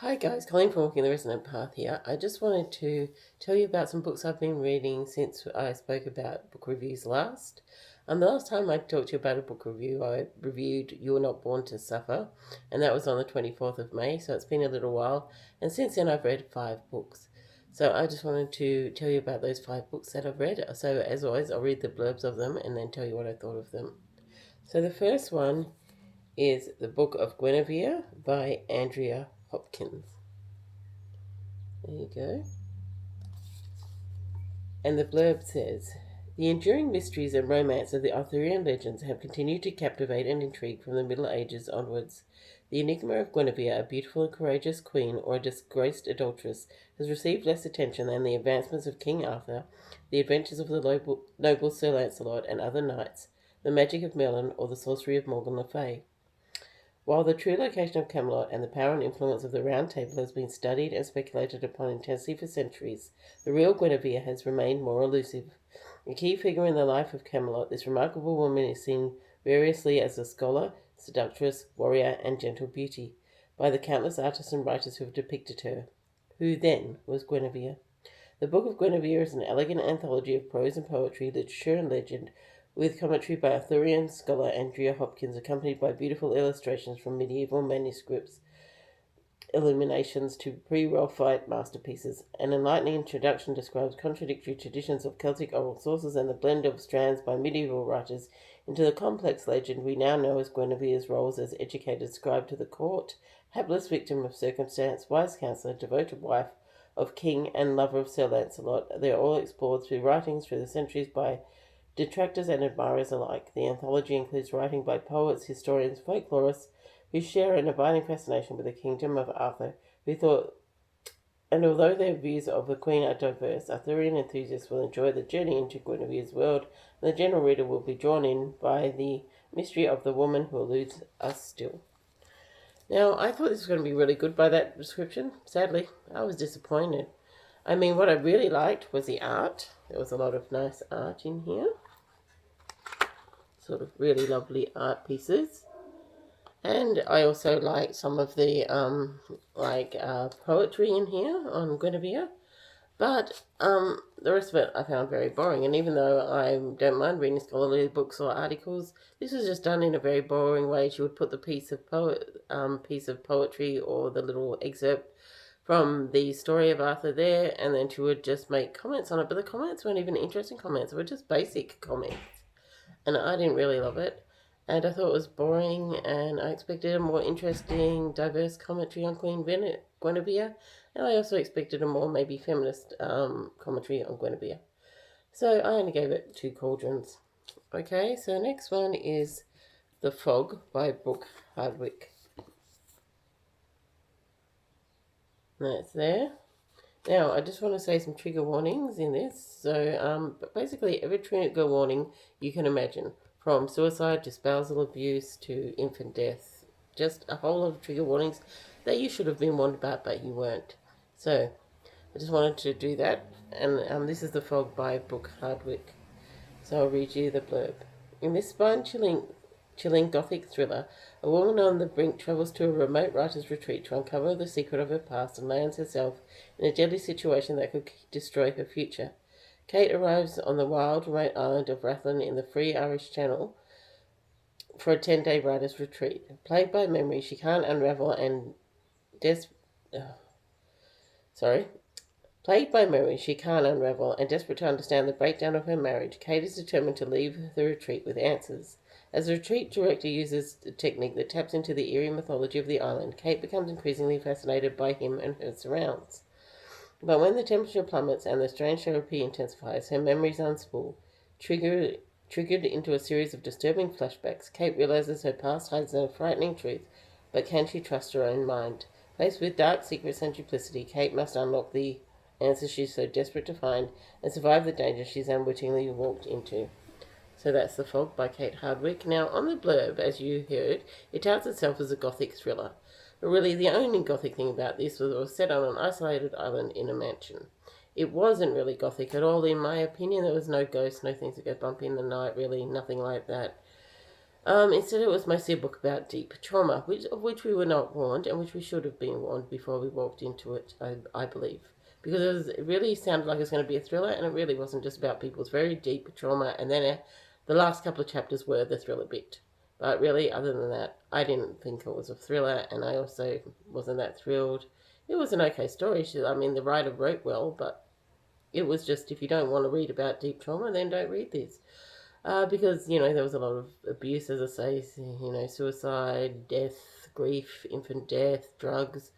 Hi guys, Colleen from Walking the Resonant Path here. I just wanted to tell you about some books I've been reading since I spoke about book reviews last. The last time I talked to you about a book review, I reviewed You're Not Born to Suffer, and that was on the 24th of May, so it's been a little while. And since then I've read 5 books. So I just wanted to tell you about those 5 books that I've read. So as always, I'll read the blurbs of them and then tell you what I thought of them. So the first one is The Book of Guinevere by Andrea Hopkins. There you go. And the blurb says, the enduring mysteries and romance of the Arthurian legends have continued to captivate and intrigue from the Middle Ages onwards. The enigma of Guinevere, a beautiful and courageous queen or a disgraced adulteress, has received less attention than the advancements of King Arthur, the adventures of the noble Sir Lancelot and other knights, the magic of Merlin, or the sorcery of Morgan Le Fay. While the true location of Camelot and the power and influence of the Round Table has been studied and speculated upon intensely for centuries, the real Guinevere has remained more elusive. A key figure in the life of Camelot, this remarkable woman is seen variously as a scholar, seductress, warrior, and gentle beauty by the countless artists and writers who have depicted her. Who then was Guinevere? The Book of Guinevere is an elegant anthology of prose and poetry, literature and legend, with commentary by Arthurian scholar Andrea Hopkins, accompanied by beautiful illustrations from medieval manuscripts, illuminations to pre-Raphaelite masterpieces. An enlightening introduction describes contradictory traditions of Celtic oral sources and the blend of strands by medieval writers into the complex legend we now know as Guinevere's roles as educated scribe to the court, hapless victim of circumstance, wise counsellor, devoted wife of king, and lover of Sir Lancelot. They are all explored through writings through the centuries by detractors and admirers alike. The anthology includes writing by poets, historians, folklorists who share an abiding fascination with the kingdom of Arthur, and although their views of the Queen are diverse, Arthurian enthusiasts will enjoy the journey into Guinevere's world, and the general reader will be drawn in by the mystery of the woman who eludes us still. Now, I thought this was going to be really good by that description. Sadly, I was disappointed. I mean, what I really liked was the art. There was a lot of nice art in here. Sort of really lovely art pieces. And I also like some of the poetry in here on Guinevere. But the rest of it I found very boring. And even though I don't mind reading scholarly books or articles, this was just done in a very boring way. She would put the piece of poetry or the little excerpt from the story of Arthur there, and then she would just make comments on it. But the comments weren't even interesting comments. They were just basic comments. And I didn't really love it. And I thought it was boring, and I expected a more interesting, diverse commentary on Queen Guinevere. And I also expected a more maybe feminist commentary on Guinevere. So I only gave it 2 cauldrons. Okay, so next one is The Fog by Brooke Hardwick. That's there. Now, I just want to say some trigger warnings in this. So, basically every trigger warning you can imagine, from suicide to spousal abuse to infant death. Just a whole lot of trigger warnings that you should have been warned about, but you weren't. So, I just wanted to do that. And this is The Fog by Brooke Hardwick. So I'll read you the blurb. In this spine-chilling gothic thriller, a woman on the brink travels to a remote writer's retreat to uncover the secret of her past and lands herself in a deadly situation that could destroy her future. Kate arrives on the wild, remote island of Rathlin in the free Irish Channel for a 10-day writer's retreat. Plagued by memory she can't unravel and Plagued by memory she can't unravel, and desperate to understand the breakdown of her marriage, Kate is determined to leave the retreat with answers. As the retreat director uses a technique that taps into the eerie mythology of the island, Kate becomes increasingly fascinated by him and her surrounds. But when the temperature plummets and the strange therapy intensifies, her memories unspool. Triggered into a series of disturbing flashbacks, Kate realizes her past hides a frightening truth, but can she trust her own mind? Faced with dark secrets and duplicity, Kate must unlock the answers she's so desperate to find and survive the danger she's unwittingly walked into. So that's The Fog by Kate Hardwick. Now, on the blurb, as you heard, it touts itself as a gothic thriller. But really, the only gothic thing about this was it was set on an isolated island in a mansion. It wasn't really gothic at all, in my opinion. There was no ghosts, no things that go bump in the night, really, nothing like that. Instead, it was mostly a book about deep trauma, of which we were not warned, and which we should have been warned before we walked into it, I believe. Because it really sounded like it was going to be a thriller, and it really wasn't just about people's very deep trauma, and then the last couple of chapters were the thriller bit. But really, other than that, I didn't think it was a thriller, and I also wasn't that thrilled. It was an okay story. I mean, the writer wrote well, but it was just, if you don't want to read about deep trauma, then don't read this. Because, there was a lot of abuse, as I say, suicide, death, grief, infant death, drugs.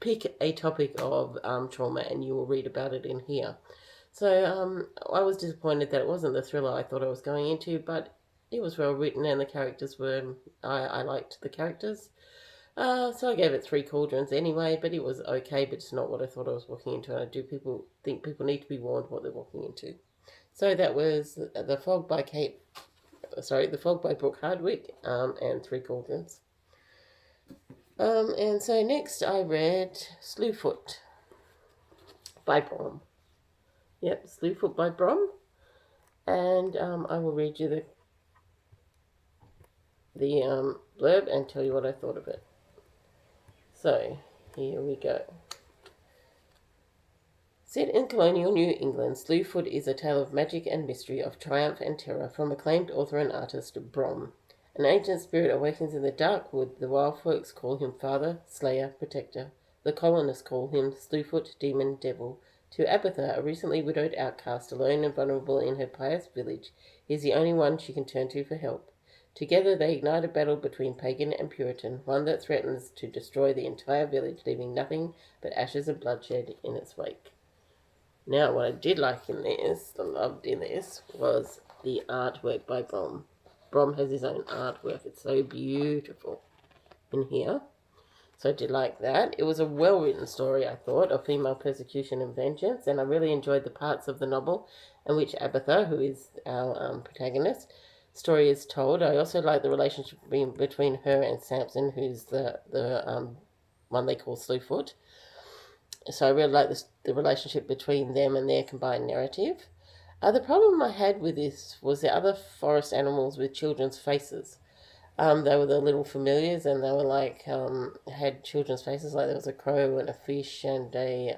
Pick a topic of trauma and you will read about it in here. So I was disappointed that it wasn't the thriller I thought I was going into, but it was well written and the characters were, I liked the characters. So I gave it 3 cauldrons anyway, but it was okay, but it's not what I thought I was walking into. And I do think people need to be warned what they're walking into. So that was The Fog by Brooke Hardwick, and 3 cauldrons. And so next I read Slewfoot by Brom. Yep, Slewfoot by Brom. And I will read you the blurb and tell you what I thought of it. So, here we go. Set in colonial New England, Slewfoot is a tale of magic and mystery, of triumph and terror, from acclaimed author and artist Brom. An ancient spirit awakens in the dark wood. The wild folks call him Father, Slayer, Protector. The colonists call him Slewfoot, Demon, Devil. To Abatha, a recently widowed outcast, alone and vulnerable in her pious village, he is the only one she can turn to for help. Together they ignite a battle between pagan and Puritan, one that threatens to destroy the entire village, leaving nothing but ashes and bloodshed in its wake. Now, what I did like in this, I loved in this, was the artwork by Brom. Brom has his own artwork. It's so beautiful in here. So I did like that. It was a well-written story, I thought, of female persecution and vengeance, and I really enjoyed the parts of the novel in which Abatha, who is our protagonist, story is told. I also like the relationship between her and Samson, who's the one they call Slewfoot. So I really like the relationship between them and their combined narrative. The problem I had with this was the other forest animals with children's faces. They were the little familiars, and they were had children's faces. Like there was a crow and a fish and I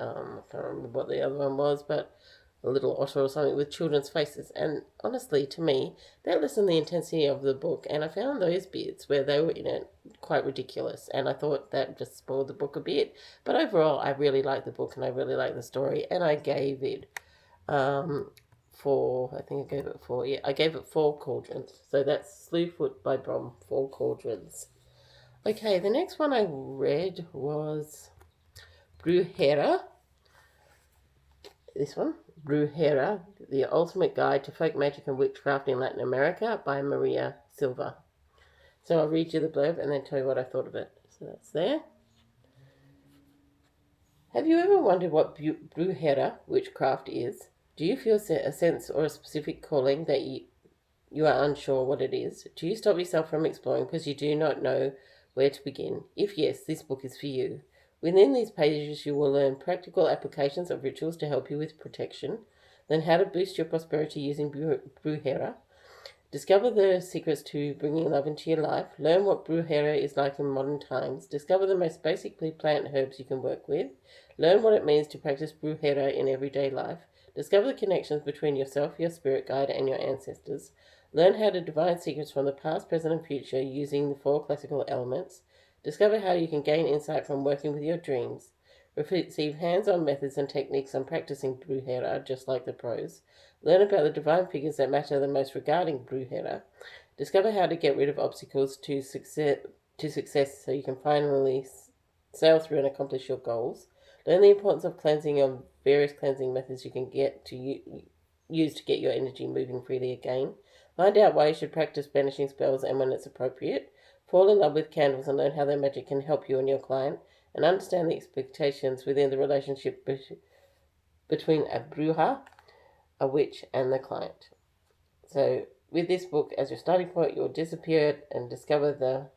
can't remember what the other one was, but a little otter or something with children's faces. And honestly, to me, that lessened the intensity of the book, and I found those bits where they were in it quite ridiculous, and I thought that just spoiled the book a bit. But overall, I really liked the book, and I really liked the story, and I gave it I gave it 4 cauldrons. So that's Slewfoot by Brom, 4 cauldrons. Okay, the next one I read was Brujera. This one, Brujera, The Ultimate Guide to Folk Magic and Witchcraft in Latin America by Maria Silva. So I'll read you the blurb and then tell you what I thought of it. So that's there. Have you ever wondered what Brujera, witchcraft, is? Do you feel a sense or a specific calling that you are unsure what it is? Do you stop yourself from exploring because you do not know where to begin? If yes, this book is for you. Within these pages, you will learn practical applications of rituals to help you with protection, learn how to boost your prosperity using Brujera, discover the secrets to bringing love into your life, learn what Brujera is like in modern times, discover the most basic plant herbs you can work with, learn what it means to practice Brujera in everyday life, discover the connections between yourself, your spirit guide, and your ancestors, learn how to divine secrets from the past, present, and future using the 4 classical elements, discover how you can gain insight from working with your dreams, receive hands-on methods and techniques on practicing Brujera, just like the pros, learn about the divine figures that matter the most regarding Brujera, discover how to get rid of obstacles to success so you can finally sail through and accomplish your goals, learn the importance of cleansing of various cleansing methods you can use to get your energy moving freely again, find out why you should practice banishing spells and when it's appropriate, fall in love with candles and learn how their magic can help you and your client, and understand the expectations within the relationship between a bruja, a witch, and the client. So with this book as your starting point, you'll disappear and discover the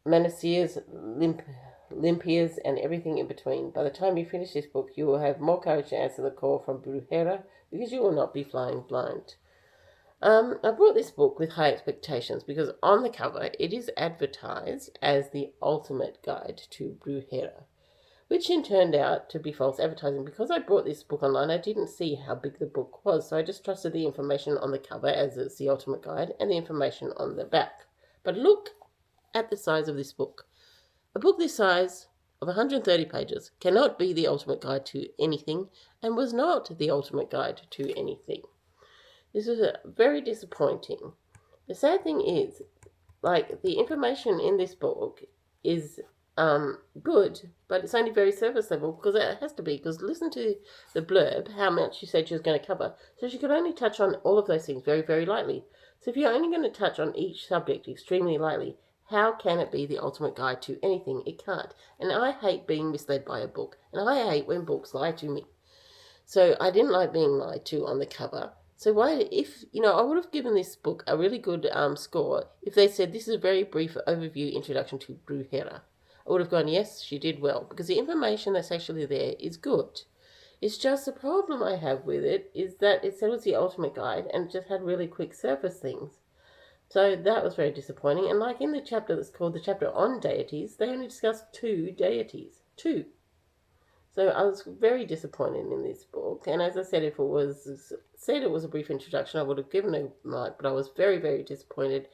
manaseers, limpias, and everything in between. By the time you finish this book, you will have more courage to answer the call from Brujera because you will not be flying blind. I brought this book with high expectations because on the cover it is advertised as the ultimate guide to Brujera, which in turned out to be false advertising. Because I bought this book online, I didn't see how big the book was, so I just trusted the information on the cover as it's the ultimate guide and the information on the back. But look at the size of this book. A book this size, of 130 pages, cannot be the ultimate guide to anything, and was not the ultimate guide to anything. This was very disappointing. The sad thing is, like, the information in this book is good, but it's only very surface level because it has to be. Because listen to the blurb, how much she said she was going to cover. So she could only touch on all of those things very, very lightly. So if you're only going to touch on each subject extremely lightly, how can it be the ultimate guide to anything? It can't. And I hate being misled by a book, and I hate when books lie to me. So I didn't like being lied to on the cover. So why, if, I would have given this book a really good score if they said this is a very brief overview introduction to Brujera. I would have gone, yes, she did well, because the information that's actually there is good. It's just the problem I have with it is that it said it was the ultimate guide and just had really quick surface things. So that was very disappointing. And like in the chapter that's called the chapter on deities, they only discussed 2 deities. 2. So I was very disappointed in this book. And as I said, if it was a brief introduction, I would have given it a mark. But I was very, very disappointed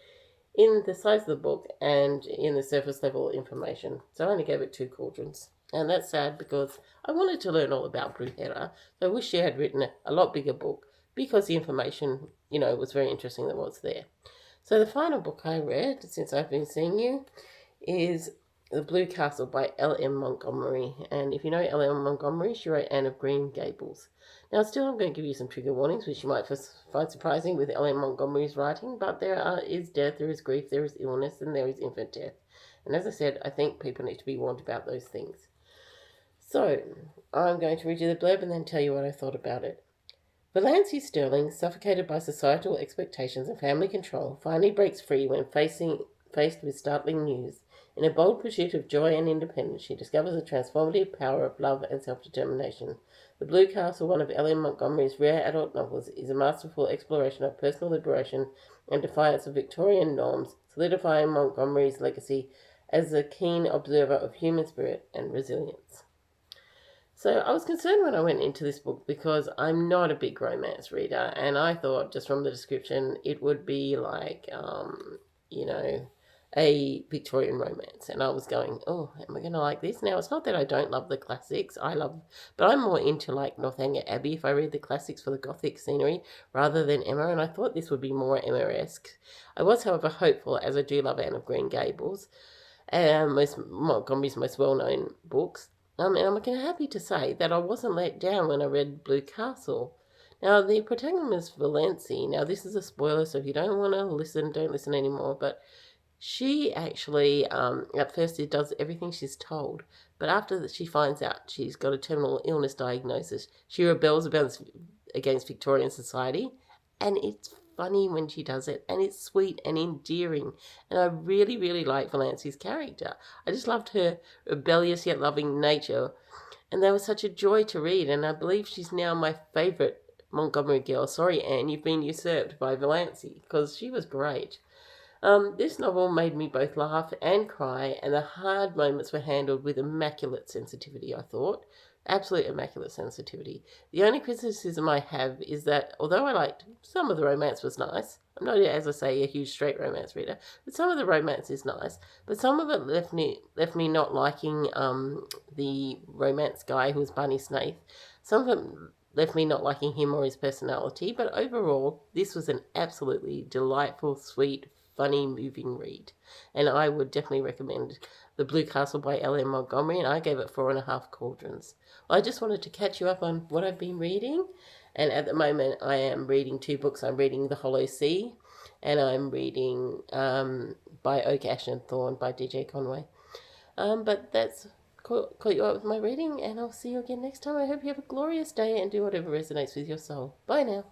in the size of the book and in the surface level information. So I only gave it 2 cauldrons. And that's sad because I wanted to learn all about Brujera. So I wish she had written a lot bigger book because the information, was very interesting that was there. So the final book I read, since I've been seeing you, is The Blue Castle by L.M. Montgomery. And if you know L.M. Montgomery, she wrote Anne of Green Gables. Now, still, I'm going to give you some trigger warnings, which you might find surprising with L.M. Montgomery's writing, but there is death, there is grief, there is illness, and there is infant death. And as I said, I think people need to be warned about those things. So, I'm going to read you the blurb and then tell you what I thought about it. Valancy Sterling, suffocated by societal expectations and family control, finally breaks free when faced with startling news. In a bold pursuit of joy and independence, she discovers the transformative power of love and self-determination. The Blue Castle, one of L.M. Montgomery's rare adult novels, is a masterful exploration of personal liberation and defiance of Victorian norms, solidifying Montgomery's legacy as a keen observer of human spirit and resilience. So I was concerned when I went into this book because I'm not a big romance reader, and I thought just from the description it would be like, a Victorian romance. And I was going, oh, am I going to like this? Now, it's not that I don't love the classics. But I'm more into like Northanger Abbey if I read the classics for the Gothic scenery rather than Emma, and I thought this would be more Emma-esque. I was, however, hopeful, as I do love Anne of Green Gables, Montgomery's most well-known books. And I'm happy to say that I wasn't let down when I read Blue Castle. Now, the protagonist, Valancy, now this is a spoiler, so if you don't want to listen, don't listen anymore, but she actually, at first, does everything she's told, but after that she finds out she's got a terminal illness diagnosis, she rebels against Victorian society, and it's funny when she does it, and it's sweet and endearing, and I really, really like Valancy's character. I just loved her rebellious yet loving nature, and they were such a joy to read, and I believe she's now my favourite Montgomery girl. Sorry, Anne, you've been usurped by Valancy, because she was great. This novel made me both laugh and cry, and the hard moments were handled with immaculate sensitivity, I thought. Absolute immaculate sensitivity. The only criticism I have is that, although I liked some of the romance was nice, I'm not, as I say, a huge straight romance reader, but some of the romance is nice, but some of it left me not liking the romance guy who was Barney Snaith. Some of it left me not liking him or his personality, but overall, this was an absolutely delightful, sweet, funny, moving read, and I would definitely recommend The Blue Castle by L.M. Montgomery, and I gave it 4.5 cauldrons. Well, I just wanted to catch you up on what I've been reading, and at the moment I am reading 2 books. I'm reading The Hollow Sea, and I'm reading By Oak, Ash and Thorn by DJ Conway. But that's caught you up with my reading, and I'll see you again next time. I hope you have a glorious day and do whatever resonates with your soul. Bye now.